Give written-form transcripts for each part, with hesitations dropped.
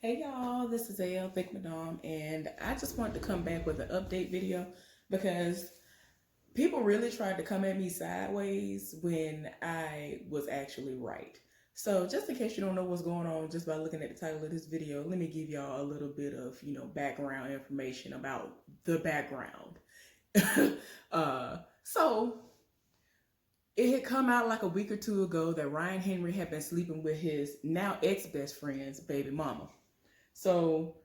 Hey y'all, this is AL Thick Madame, and I just wanted to come back with an update video because people really tried to come at me sideways when I was actually right. So, just in case you don't know what's going on just by looking at the title of this video, let me give y'all a little bit of, background information about the background. So, it had come out like a week or two ago that Ryan Henry had been sleeping with his now ex best friend's baby mama. So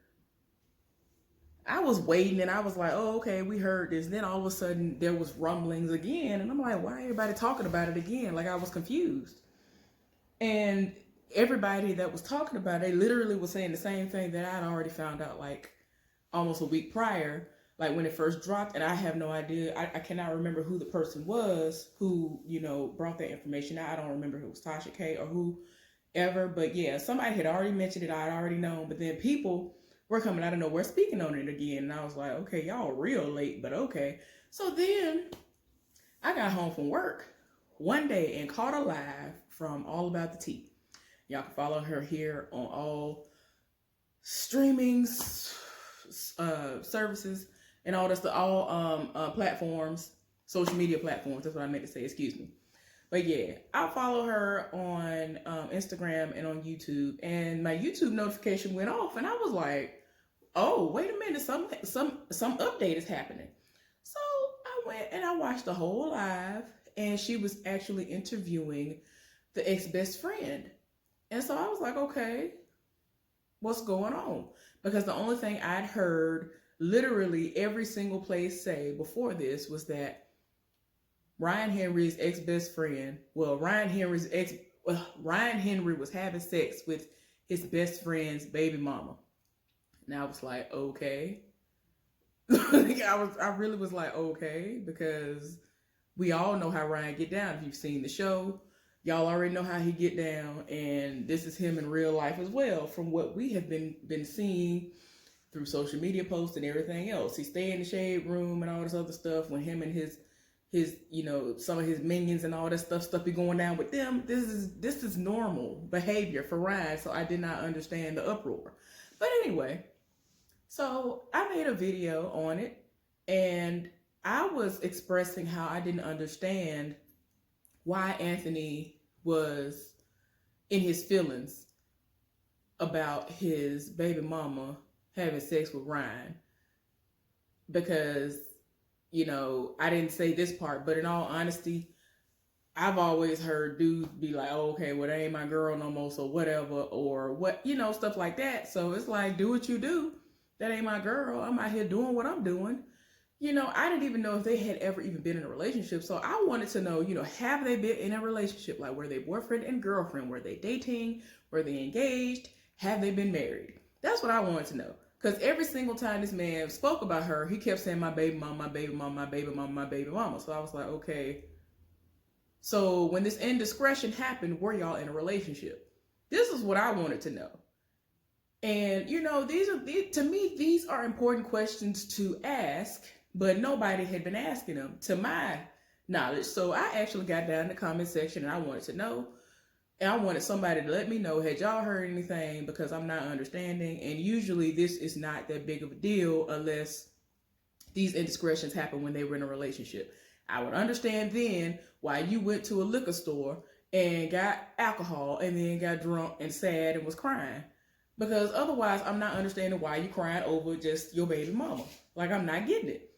I was waiting and I was like, oh, okay, we heard this. Then all of a sudden there was rumblings again. And I'm like, why everybody talking about it again? Like I was confused. And everybody that was talking about it, they literally was saying the same thing that I'd already found out like almost a week prior, like when it first dropped. And I have no idea. I cannot remember who the person was who, brought that information out. I don't remember who it was Tasha K or who ever. But yeah, somebody had already mentioned it. I had already known. But then people were coming out of nowhere speaking on it again. And I was like, okay, y'all real late, but okay. So then I got home from work one day and caught a live from All About the Tea. Y'all can follow her here on all streaming services and all this, all platforms, social media platforms. That's what I meant to say. Excuse me. But yeah, I follow her on Instagram and on YouTube, and my YouTube notification went off, and I was like, "Oh, wait a minute, some update is happening." So I went and I watched the whole live, and she was actually interviewing the ex best friend, and so I was like, "Okay, what's going on?" Because the only thing I'd heard, literally every single place say before this was that Ryan Henry's ex best friend. Ryan Henry was having sex with his best friend's baby mama. And I was like, okay. I really was like, okay, because we all know how Ryan get down. If you've seen the show, y'all already know how he get down, and this is him in real life as well. From what we have been seeing through social media posts and everything else, he stay in the shade room and all this other stuff when him and his some of his minions and all that stuff be going down with them. This is normal behavior for Ryan, so I did not understand the uproar. But anyway, so I made a video on it, and I was expressing how I didn't understand why Anthony was in his feelings about his baby mama having sex with Ryan, because I didn't say this part, but in all honesty, I've always heard dudes be like, oh, okay, well, that ain't my girl no more, so whatever, or what, stuff like that. So it's like, do what you do. That ain't my girl. I'm out here doing what I'm doing. I didn't even know if they had ever even been in a relationship. So I wanted to know, have they been in a relationship? Like, were they boyfriend and girlfriend? Were they dating? Were they engaged? Have they been married? That's what I wanted to know. Because every single time this man spoke about her, he kept saying, my baby mama, my baby mama, my baby mama, my baby mama. So I was like, okay. So when this indiscretion happened, were y'all in a relationship? This is what I wanted to know. And, to me, these are important questions to ask, but nobody had been asking them to my knowledge. So I actually got down in the comment section and I wanted to know. And I wanted somebody to let me know, had y'all heard anything, because I'm not understanding. And usually this is not that big of a deal unless these indiscretions happen when they were in a relationship. I would understand then why you went to a liquor store and got alcohol and then got drunk and sad and was crying. Because otherwise, I'm not understanding why you crying over just your baby mama. Like, I'm not getting it.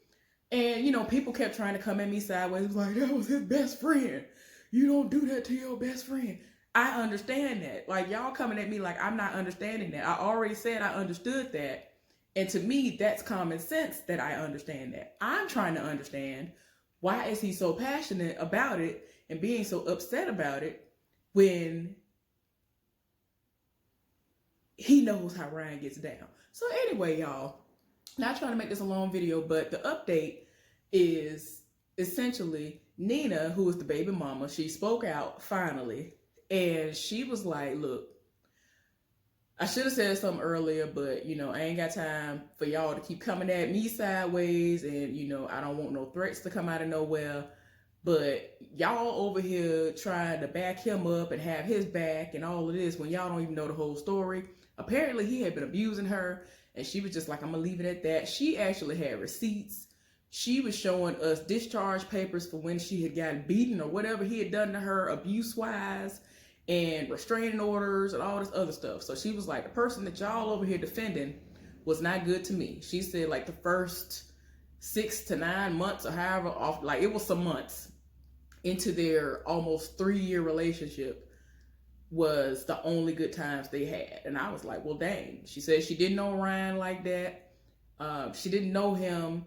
And, people kept trying to come at me sideways. Like, that was his best friend. You don't do that to your best friend. I understand that. Like, y'all coming at me like I'm not understanding that. I already said I understood that. And to me, that's common sense that I understand that. I'm trying to understand, why is he so passionate about it and being so upset about it when he knows how Ryan gets down. So anyway, y'all, not trying to make this a long video, but the update is essentially Nina, who is the baby mama. She spoke out finally, and she was like, look, I should have said something earlier, but, I ain't got time for y'all to keep coming at me sideways, and, I don't want no threats to come out of nowhere. But y'all over here trying to back him up and have his back and all of this when y'all don't even know the whole story. Apparently he had been abusing her, and she was just like, I'm gonna leave it at that. She actually had receipts. She was showing us discharge papers for when she had gotten beaten or whatever he had done to her abuse wise, and restraining orders and all this other stuff. So she was like, the person that y'all over here defending was not good to me. She said like the first 6 to 9 months or however off, like it was some months into their almost 3-year relationship, was the only good times they had. And I was like, well, dang. She said she didn't know Ryan like that. She didn't know him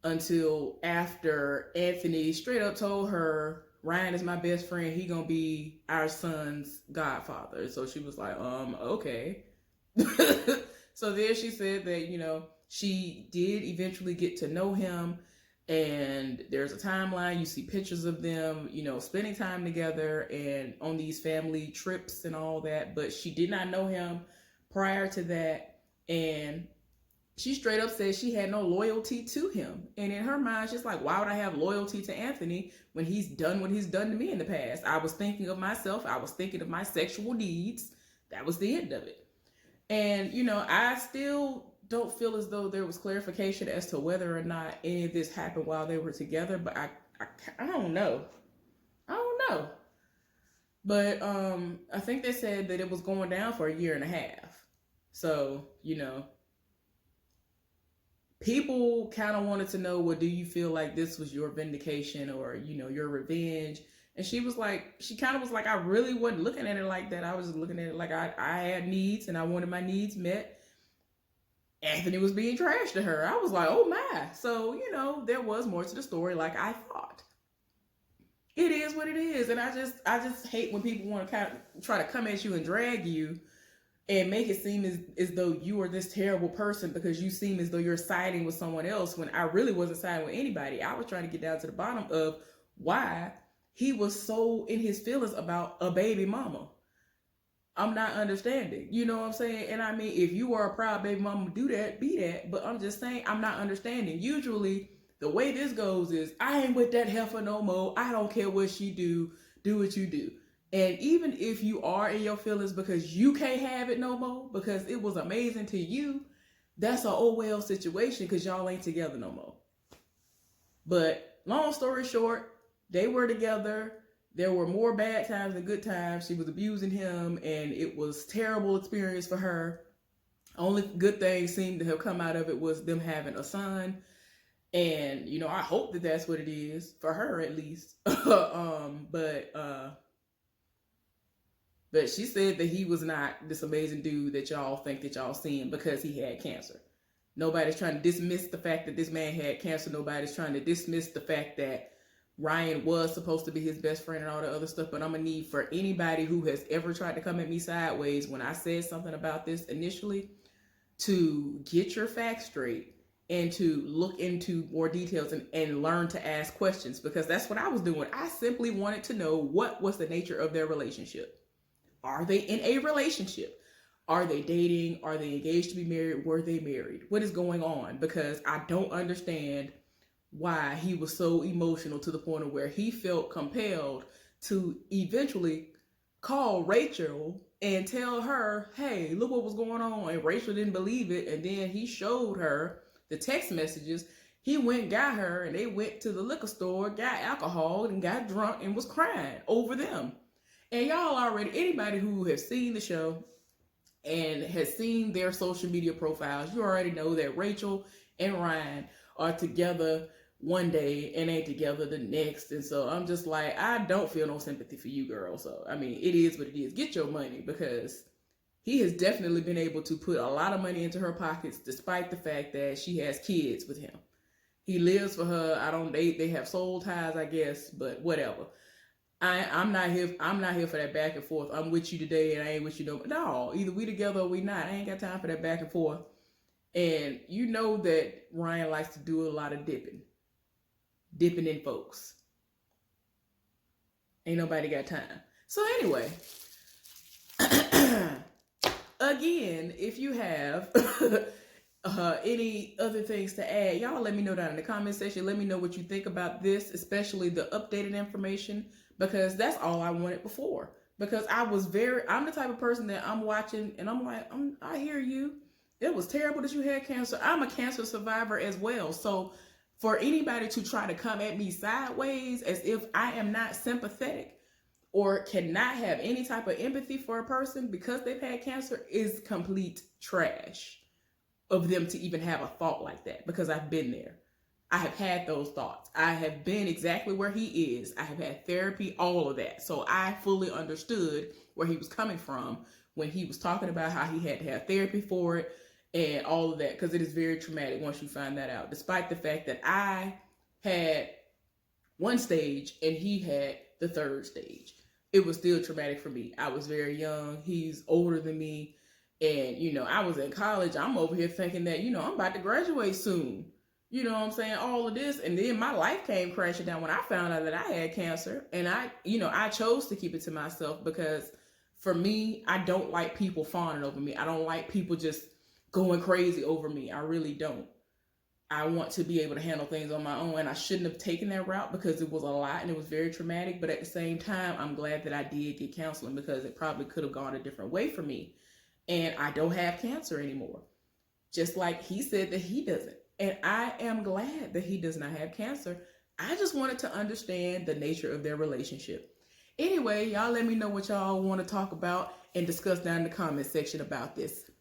until after Anthony straight up told her, Ryan is my best friend. He gonna be our son's godfather. So she was like, okay. So then she said that, you know, she did eventually get to know him, and there's a timeline. You see pictures of them, you know, spending time together and on these family trips and all that, but she did not know him prior to that. And she straight up said she had no loyalty to him. And in her mind, she's like, why would I have loyalty to Anthony when he's done what he's done to me in the past? I was thinking of myself. I was thinking of my sexual needs. That was the end of it. And, you know, I still don't feel as though there was clarification as to whether or not any of this happened while they were together. But I don't know. I don't know. But I think they said that it was going down for 1.5 years. So, you know, people kind of wanted to know, well, do you feel like this was your vindication or, you know, your revenge? And she was like, she kind of was like, I really wasn't looking at it like that. I was looking at it like I had needs and I wanted my needs met. Anthony was being trash to her. I was like, oh my. So, you know, there was more to the story like I thought. It is what it is. And I just hate when people want to kind of try to come at you and drag you and make it seem as though you are this terrible person because you seem as though you're siding with someone else, when I really wasn't siding with anybody. I was trying to get down to the bottom of why he was so in his feelings about a baby mama. I'm not understanding. You know what I'm saying? And I mean, if you are a proud baby mama, do that, be that. But I'm just saying, I'm not understanding. Usually, the way this goes is, I ain't with that heifer no more. I don't care what she do what you do. And even if you are in your feelings because you can't have it no more, because it was amazing to you, that's an oh well situation because y'all ain't together no more. But long story short, they were together. There were more bad times than good times. She was abusing him, and it was a terrible experience for her. Only good thing seemed to have come out of it was them having a son. And, you know, I hope that that's what it is, for her at least. But she said that he was not this amazing dude that y'all think that y'all seen because he had cancer. Nobody's trying to dismiss the fact that this man had cancer. Nobody's trying to dismiss the fact that Ryan was supposed to be his best friend and all the other stuff. But I'm going to need for anybody who has ever tried to come at me sideways when I said something about this initially to get your facts straight and to look into more details and learn to ask questions, because that's what I was doing. I simply wanted to know what was the nature of their relationship. Are they in a relationship? Are they dating? Are they engaged to be married? Were they married? What is going on? Because I don't understand why he was so emotional to the point of where he felt compelled to eventually call Rachel and tell her, hey, look what was going on. And Rachel didn't believe it. And then he showed her the text messages. He went and got her, and they went to the liquor store, got alcohol, and got drunk and was crying over them. And y'all already, anybody who has seen the show and has seen their social media profiles, you already know that Rachel and Ryan are together one day and ain't together the next. And so I'm just like, I don't feel no sympathy for you, girl. So, I mean, it is what it is. Get your money, because he has definitely been able to put a lot of money into her pockets despite the fact that she has kids with him. He lives for her. They have soul ties, I guess, but whatever. I'm not here for that back and forth. I'm with you today and I ain't with you no. Either we together or we not. I ain't got time for that back and forth. And you know that Ryan likes to do a lot of dipping in folks. Ain't nobody got time. So anyway, again, if you have any other things to add, y'all let me know down in the comment section. Let me know what you think about this, especially the updated information, because that's all I wanted before. because I'm the type of person that I'm watching and I'm like, I hear you. It was terrible that you had cancer. I'm a cancer survivor as well. So for anybody to try to come at me sideways as if I am not sympathetic or cannot have any type of empathy for a person because they've had cancer is complete trash of them to even have a thought like that, because I've been there. I have had those thoughts. I have been exactly where he is. I have had therapy, all of that. So I fully understood where he was coming from when he was talking about how he had to have therapy for it and all of that, because it is very traumatic once you find that out. Despite the fact that I had one stage and he had the third stage, it was still traumatic for me. I was very young. He's older than me. And, I was in college. I'm over here thinking that, I'm about to graduate soon. You know what I'm saying? All of this. And then my life came crashing down when I found out that I had cancer. And I chose to keep it to myself because for me, I don't like people fawning over me. I don't like people just going crazy over me. I really don't. I want to be able to handle things on my own, and I shouldn't have taken that route because it was a lot and it was very traumatic. But at the same time, I'm glad that I did get counseling because it probably could have gone a different way for me. And I don't have cancer anymore. Just like he said that he doesn't. And I am glad that he does not have cancer. I just wanted to understand the nature of their relationship. Anyway, y'all let me know what y'all want to talk about and discuss down in the comment section about this.